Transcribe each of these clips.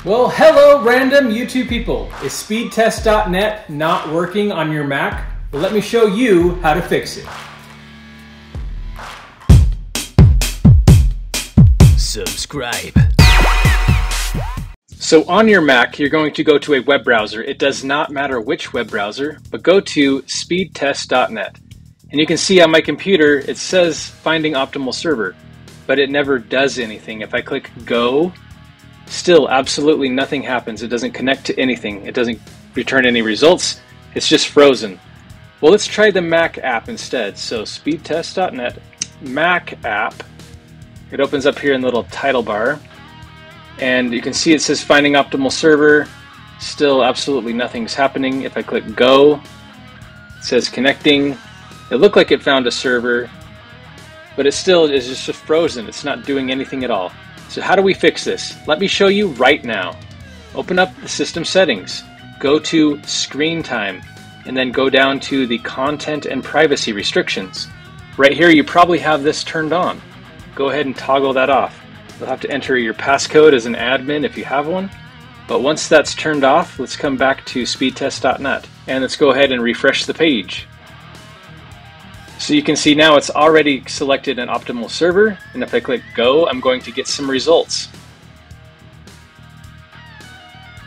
Well, hello random YouTube people. Is speedtest.net not working on your Mac? Well, let me show you how to fix it. Subscribe. So on your Mac, you're going to go to a web browser. It does not matter which web browser, but go to speedtest.net. And you can see on my computer, it says finding optimal server, but it never does anything. If I click go, still absolutely nothing happens. It doesn't connect to anything. It doesn't return any results. It's just frozen. Well, let's try the Mac app instead. So speedtest.net, Mac app. It opens up here in the little title bar. And you can see it says finding optimal server. Still absolutely nothing's happening. If I click go, it says connecting. It looked like it found a server, but it still is just frozen. It's not doing anything at all. So how do we fix this? Let me show you right now. Open up the system settings, go to screen time, and then go down to the content and privacy restrictions. Right here you probably have this turned on. Go ahead and toggle that off. You'll have to enter your passcode as an admin if you have one. But once that's turned off, let's come back to speedtest.net and let's go ahead and refresh the page. So you can see now it's already selected an optimal server, and if I click go, I'm going to get some results.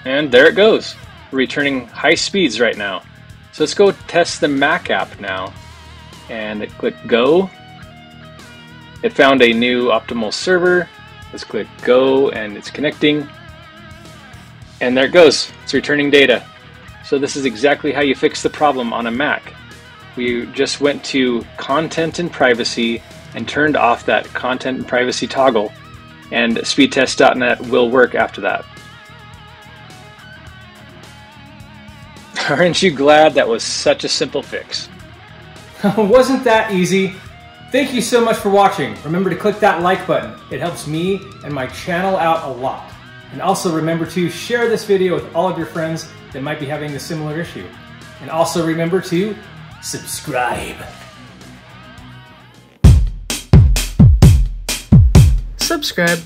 And there it goes. We're returning high speeds right now. So let's go test the Mac app now. And click go. It found a new optimal server. Let's click go and it's connecting. And there it goes. It's returning data. So this is exactly how you fix the problem on a Mac. We just went to content and privacy and turned off that content and privacy toggle, and speedtest.net will work after that. Aren't you glad that was such a simple fix? Wasn't that easy? Thank you so much for watching. Remember to click that like button. It helps me and my channel out a lot. And also remember to share this video with all of your friends that might be having a similar issue. And also remember to subscribe. Subscribe.